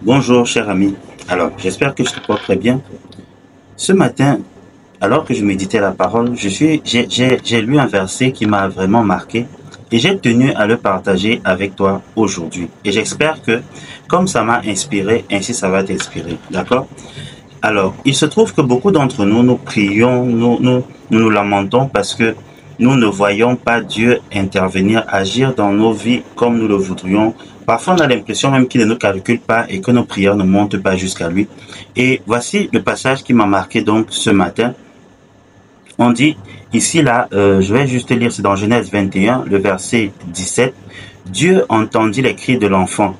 Bonjour, cher ami. Alors, j'espère que je te porte très bien. Ce matin, alors que je méditais la parole, j'ai lu un verset qui m'a vraiment marqué et j'ai tenu à le partager avec toi aujourd'hui. Et j'espère que, comme ça m'a inspiré, ainsi ça va t'inspirer. D'accord? Alors, il se trouve que beaucoup d'entre nous, nous prions, nous lamentons parce que nous ne voyons pas Dieu intervenir, agir dans nos vies comme nous le voudrions. Parfois, on a l'impression même qu'il ne nous calcule pas et que nos prières ne montent pas jusqu'à lui. Et voici le passage qui m'a marqué donc ce matin. On dit, ici là, je vais juste lire, c'est dans Genèse 21, le verset 17. Dieu entendit les cris de l'enfant.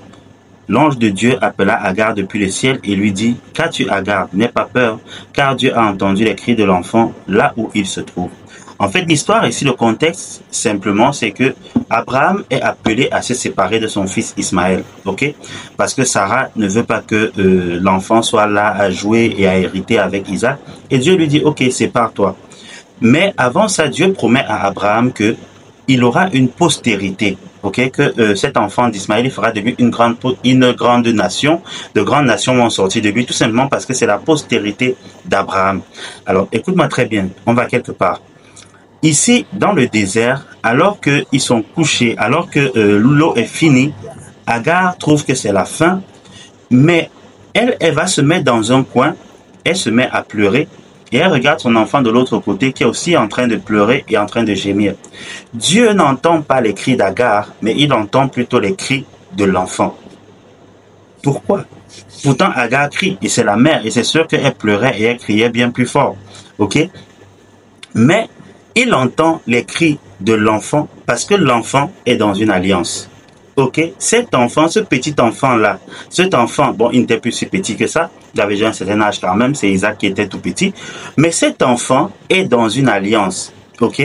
L'ange de Dieu appela Agar depuis le ciel et lui dit, qu'as-tu Agar? N'aie pas peur, car Dieu a entendu les cris de l'enfant là où il se trouve. En fait, l'histoire ici, le contexte, simplement, c'est que Abraham est appelé à se séparer de son fils Ismaël, ok? Parce que Sarah ne veut pas que l'enfant soit là à jouer et à hériter avec Isaac. Et Dieu lui dit, ok, sépare-toi. Mais avant ça, Dieu promet à Abraham que il aura une postérité, ok, que cet enfant d'Ismaël fera de lui une grande nation, de grandes nations vont sortir de lui, tout simplement parce que c'est la postérité d'Abraham. Alors, écoute-moi très bien, on va quelque part. Ici, dans le désert, alors qu'ils sont couchés, alors que l'eau est finie, Agar trouve que c'est la fin, mais elle va se mettre dans un coin, elle se met à pleurer, et elle regarde son enfant de l'autre côté qui est aussi en train de pleurer et en train de gémir. Dieu n'entend pas les cris d'Agar, mais il entend plutôt les cris de l'enfant. Pourquoi? Pourtant, Agar crie, et c'est la mère, et c'est sûr qu'elle pleurait et elle criait bien plus fort. Ok? Mais il entend les cris de l'enfant parce que l'enfant est dans une alliance. Ok, cet enfant, ce petit enfant-là, cet enfant, bon, il n'était plus si petit que ça, il avait déjà un certain âge quand même, c'est Isaac qui était tout petit, mais cet enfant est dans une alliance. Ok,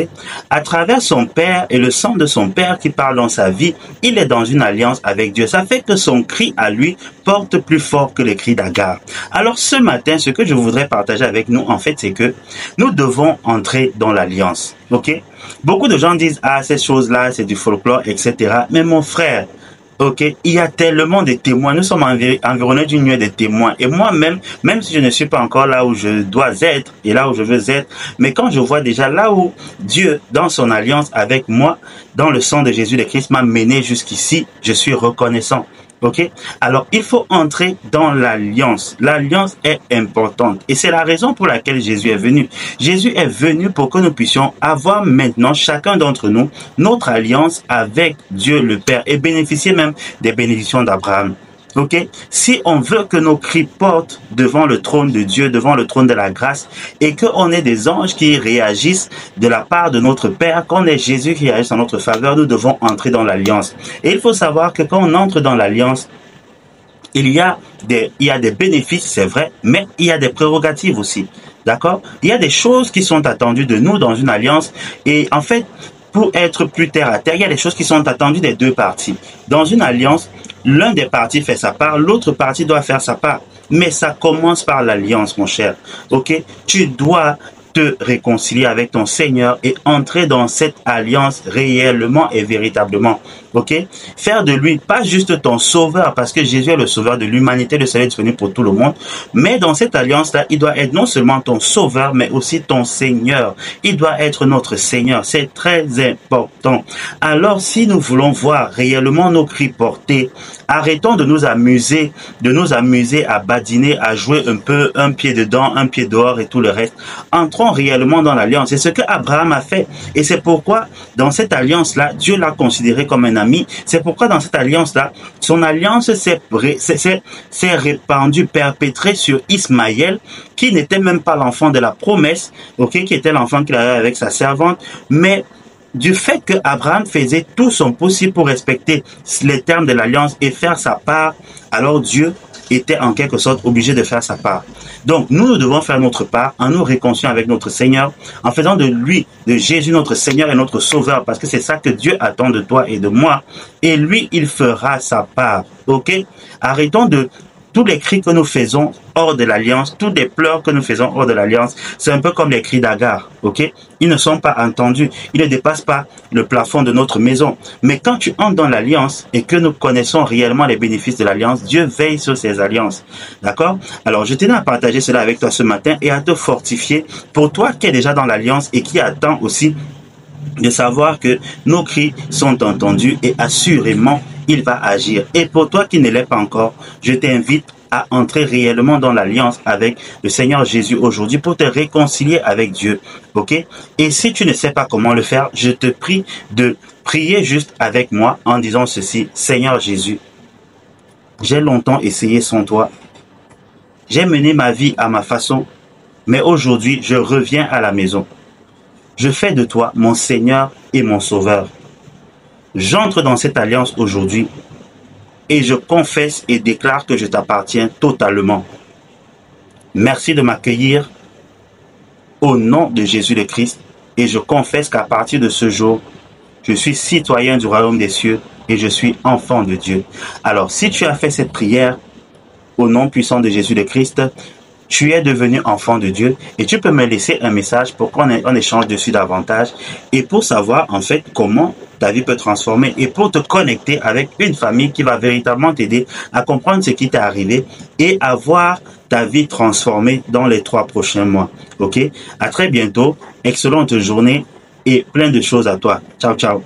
à travers son père et le sang de son père qui parle dans sa vie, il est dans une alliance avec Dieu. Ça fait que son cri à lui porte plus fort que les cris d'Agar. Alors ce matin, ce que je voudrais partager avec nous, en fait, c'est que nous devons entrer dans l'alliance. Ok, beaucoup de gens disent, ah, ces choses-là, c'est du folklore, etc. Mais mon frère, ok, il y a tellement de témoins. Nous sommes environnés d'une nuée de témoins. Et moi-même, même si je ne suis pas encore là où je dois être et là où je veux être, mais quand je vois déjà là où Dieu, dans son alliance avec moi, dans le sang de Jésus de Christ, m'a mené jusqu'ici, je suis reconnaissant. Ok? Alors, il faut entrer dans l'alliance. L'alliance est importante. Et c'est la raison pour laquelle Jésus est venu. Jésus est venu pour que nous puissions avoir maintenant, chacun d'entre nous, notre alliance avec Dieu le Père et bénéficier même des bénédictions d'Abraham. Ok? Si on veut que nos cris portent devant le trône de Dieu, devant le trône de la grâce, et qu'on ait des anges qui réagissent de la part de notre Père, qu'on ait Jésus qui réagisse en notre faveur, nous devons entrer dans l'alliance. Et il faut savoir que quand on entre dans l'alliance, il y a des bénéfices, c'est vrai, mais il y a des prérogatives aussi. D'accord? Il y a des choses qui sont attendues de nous dans une alliance, et en fait, pour être plus terre à terre, il y a des choses qui sont attendues des deux parties. Dans une alliance, l'un des parties fait sa part, l'autre partie doit faire sa part. Mais ça commence par l'alliance, mon cher. Ok? Tu dois te réconcilier avec ton Seigneur et entrer dans cette alliance réellement et véritablement. Ok? Faire de lui pas juste ton sauveur, parce que Jésus est le sauveur de l'humanité, le salut est disponible pour tout le monde, mais dans cette alliance-là, il doit être non seulement ton sauveur, mais aussi ton Seigneur. Il doit être notre Seigneur. C'est très important. Alors, si nous voulons voir réellement nos cris portés, arrêtons de nous amuser à badiner, à jouer un peu, un pied dedans, un pied dehors et tout le reste. Entrons réellement dans l'alliance. C'est ce que Abraham a fait. Et c'est pourquoi, dans cette alliance-là, Dieu l'a considéré comme un ami. C'est pourquoi, dans cette alliance-là, son alliance s'est répandue, perpétrée sur Ismaël, qui n'était même pas l'enfant de la promesse, ok, qui était l'enfant qu'il avait avec sa servante, mais du fait que Abraham faisait tout son possible pour respecter les termes de l'alliance et faire sa part, alors Dieu était en quelque sorte obligé de faire sa part. Donc, nous devons faire notre part en nous réconciliant avec notre Seigneur, en faisant de lui, de Jésus, notre Seigneur et notre Sauveur, parce que c'est ça que Dieu attend de toi et de moi. Et lui, il fera sa part. Ok? Arrêtons de tous les cris que nous faisons hors de l'alliance, tous les pleurs que nous faisons hors de l'alliance, c'est un peu comme les cris d'Agar, ok? Ils ne sont pas entendus, ils ne dépassent pas le plafond de notre maison. Mais quand tu entres dans l'alliance et que nous connaissons réellement les bénéfices de l'alliance, Dieu veille sur ces alliances, d'accord? Alors, je tenais à partager cela avec toi ce matin et à te fortifier pour toi qui es déjà dans l'alliance et qui attend aussi de savoir que nos cris sont entendus et assurément, il va agir. Et pour toi qui ne l'es pas encore, je t'invite à entrer réellement dans l'alliance avec le Seigneur Jésus aujourd'hui pour te réconcilier avec Dieu. Ok? Et si tu ne sais pas comment le faire, je te prie de prier juste avec moi en disant ceci: Seigneur Jésus, j'ai longtemps essayé sans toi. J'ai mené ma vie à ma façon, mais aujourd'hui, je reviens à la maison. Je fais de toi mon Seigneur et mon Sauveur. J'entre dans cette alliance aujourd'hui et je confesse et déclare que je t'appartiens totalement. Merci de m'accueillir au nom de Jésus le Christ et je confesse qu'à partir de ce jour, je suis citoyen du royaume des cieux et je suis enfant de Dieu. Alors, si tu as fait cette prière au nom puissant de Jésus le Christ, tu es devenu enfant de Dieu et tu peux me laisser un message pour qu'on échange dessus davantage et pour savoir en fait comment ta vie peut transformer et pour te connecter avec une famille qui va véritablement t'aider à comprendre ce qui t'est arrivé et à voir ta vie transformée dans les 3 prochains mois. Ok? À très bientôt, excellente journée et plein de choses à toi. Ciao, ciao.